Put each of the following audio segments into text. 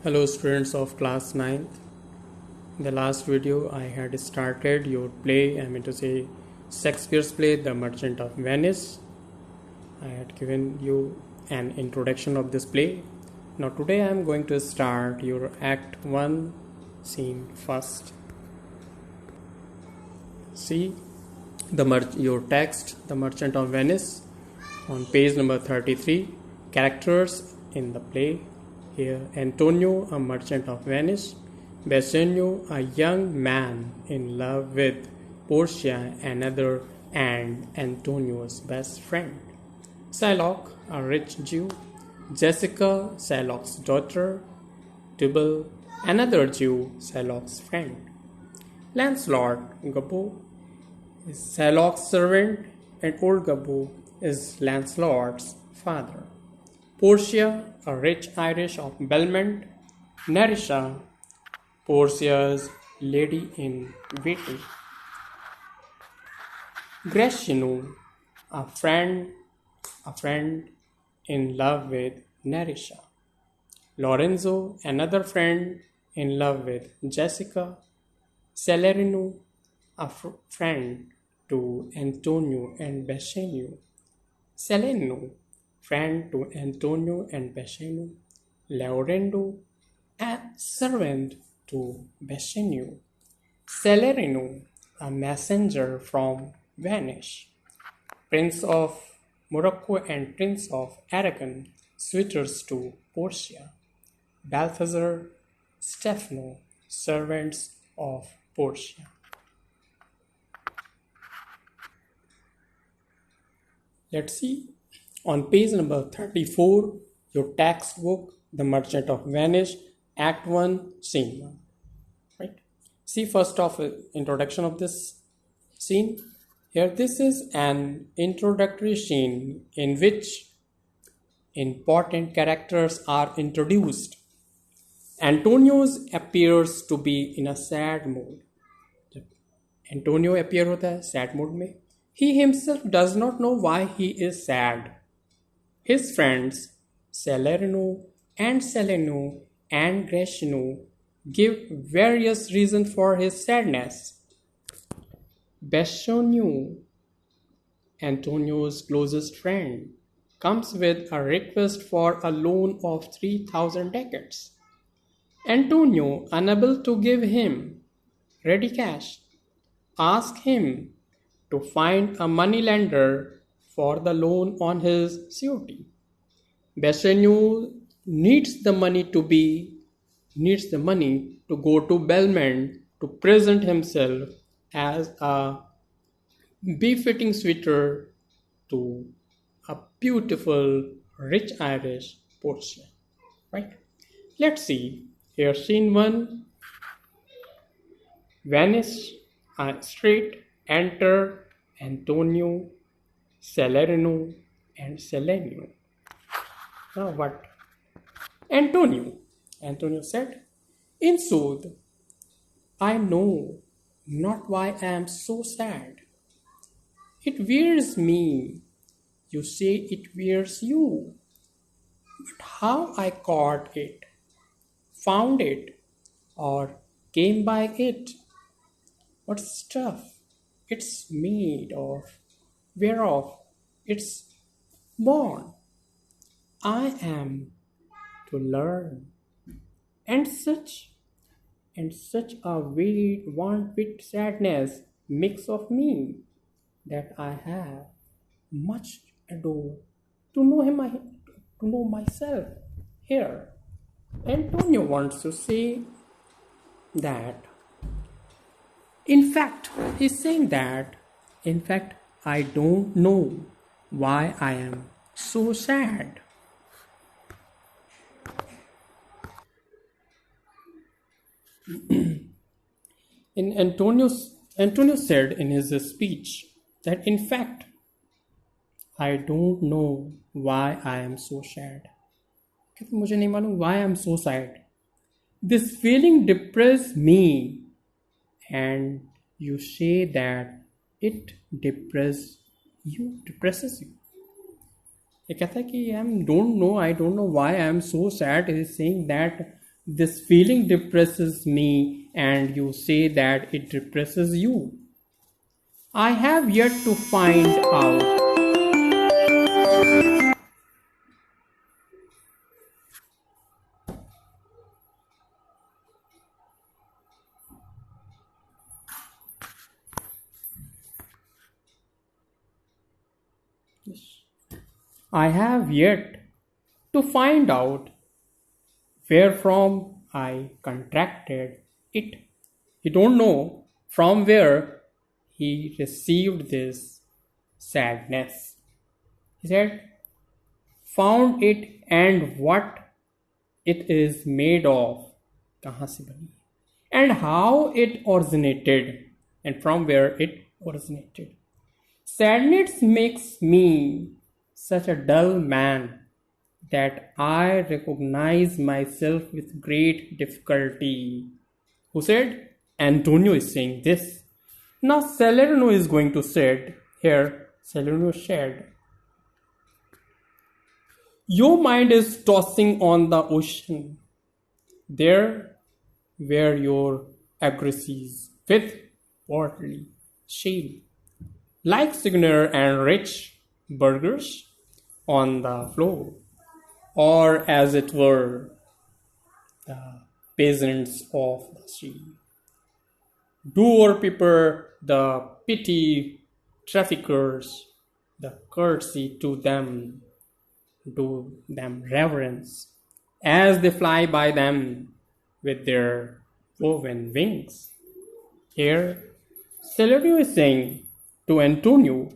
Hello students of class 9th. In the last video I had started your play, Shakespeare's play The Merchant of Venice. I had given you an introduction of this play. Now today I am going to start your Act 1 scene first. See your text, The Merchant of Venice, on page number 33. Characters in the play. Here, Antonio, a merchant of Venice; Bassanio, a young man in love with Portia, another, and Antonio's best friend; Shylock, a rich Jew; Jessica, Shylock's daughter; Tubal, another Jew, Shylock's friend; Lancelot, Gobbo, is Shylock's servant, and old Gobbo is Lancelot's father; Portia, a rich Irish of Belmont; Nerissa, Portia's lady in waiting; Gracchino, a friend in love with Nerissa; Lorenzo, another friend in love with Jessica; Salerno, a friend to Antonio and Bassanio; Salerno, friend to Antonio and Bassanio; Laurendo, a servant to Bassanio; Salerno, a messenger from Venice; Prince of Morocco and Prince of Aragon, suitors to Portia; Balthazar, Stefano, servants of Portia. Let's see. On page number 34, your textbook, The Merchant of Venice, Act 1, Scene 1. Right? See first off, introduction of this scene. Here, this is an introductory scene in which important characters are introduced. Antonio appears to be in a sad mood. Antonio appear होता है sad mood में. He himself does not know why he is sad. His friends Salerno and Gracchino give various reasons for his sadness. Bassanio, Antonio's closest friend, comes with a request for a loan of 3,000 ducats. Antonio, unable to give him ready cash, asks him to find a moneylender for the loan on his surety. Bassanio needs the money to go to Belmont to present himself as a befitting suitor to a beautiful, rich Irish Portia. Right? Let's see. Here, scene 1. Venice, a street. Enter Antonio, Salerno, and Salerno. Now what? Antonio said, "In sooth, I know not why I am so sad. It wearies me. You say it wearies you. But how I caught it, found it, or came by it, what stuff it's made of, whereof it's born, I am to learn, and such a weight want with sadness mix of me, that I have much ado to know myself." Here, Antonio wants to say that, in fact, I don't know why I am so sad. Antonio said in his speech that, in fact, I don't know why I am so sad. मुझे नहीं मालूम why I am so sad. This feeling depresses me, and you say that it depresses you. ये कहता है कि I don't know why I am so sad. He is saying that This feeling depresses me, and you say that it depresses you. I have yet to find out. I have yet to find out wherefrom I contracted it. He don't know from where he received this sadness. He said, found it and what it is made of, कहाँ से बनी, and how it originated, and from where it originated. Sadness makes me such a dull man that I recognize myself with great difficulty. Who said? Antonio is saying this. Now Salerno is going to say here, Salerno said, your mind is tossing on the ocean, there where your agresses with worldly shale, like Signer and rich burgers on the floor, or as it were, the peasants of the sea. Doer people, the pity traffickers, the courtesy to them, do them reverence, as they fly by them with their woven wings. Here, Salerno is saying to Antonio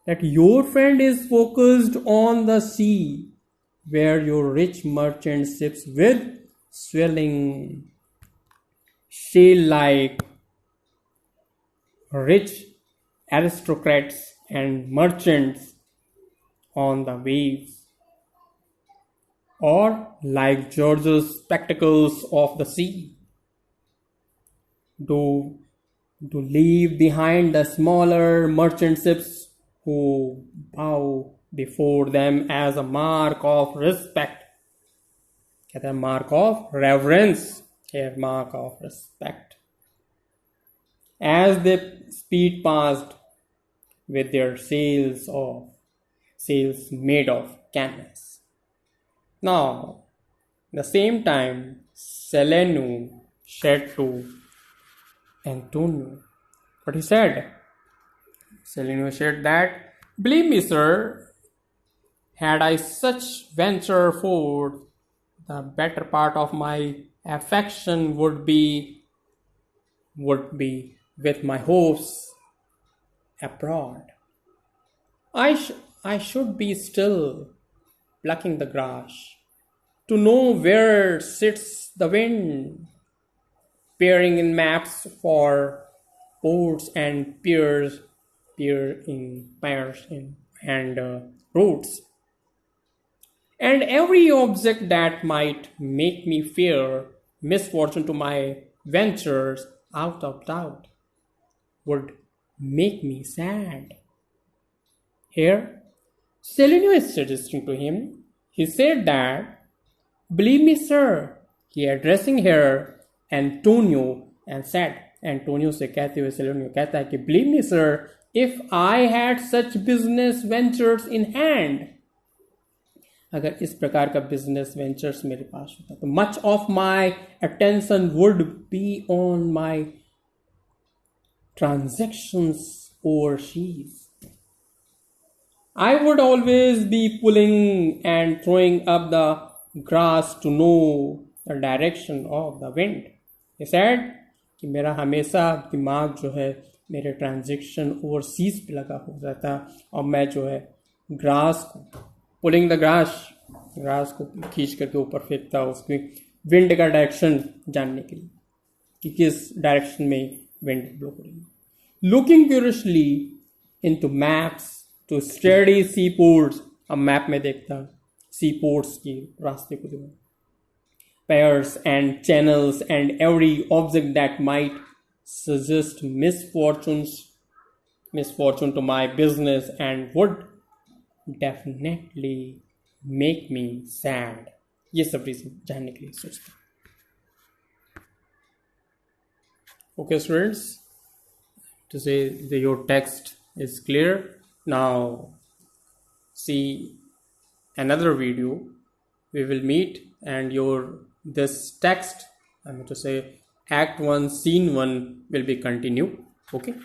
that your friend is focused on the sea, where your rich merchant ships with swelling shale-like rich aristocrats and merchants on the waves, or like George's spectacles of the sea, do leave behind the smaller merchant ships who bow before them as a mark of respect. कहते हैं mark of reverence, here mark of respect. As they speed past with their sails made of canvas. Now, at the same time, Salerno said to Antonio, what he said? Salerno said that, believe me, sir, had I such venture forth, the better part of my affection would be with my hopes abroad. I should be still plucking the grass to know where sits the wind, peering in maps for ports and piers and routes, and every object that might make me fear misfortune to my ventures out of doubt would make me sad. Here, Salerno is suggesting to him, he said that, believe me, sir, he addressing here Antonio and said, Antonio से कहते हुए Salerno कहता है कि believe me, sir, if I had such business ventures in hand, अगर इस प्रकार का business ventures मेरे पास होता तो much of my attention would be on my transactions overseas. I would always be pulling and throwing up the grass to know the direction of the wind. He said कि मेरा हमेशा दिमाग जो है मेरे ट्रांजेक्शन ओवरसीज पे लगा हो जाता और मैं जो है ग्रास को पुलिंग द ग्रास को खींच करके ऊपर फेंकता उसमें विंड का डायरेक्शन जानने के लिए कि किस डायरेक्शन में विंड ब्लो करेगी. Looking curiously into maps to study sea ports, अब मैप में देखता सी पोर्ट्स की रास्ते को देखो, pairs and channels and every object that might suggest misfortune to my business and would definitely make me sad. ये सब रीजन जानने के लिए सोचता. Okay, students, to say that your text is clear. Now see another video. We will meet and your this text, I'm going to say Act 1 Scene 1 will be continued. Okay.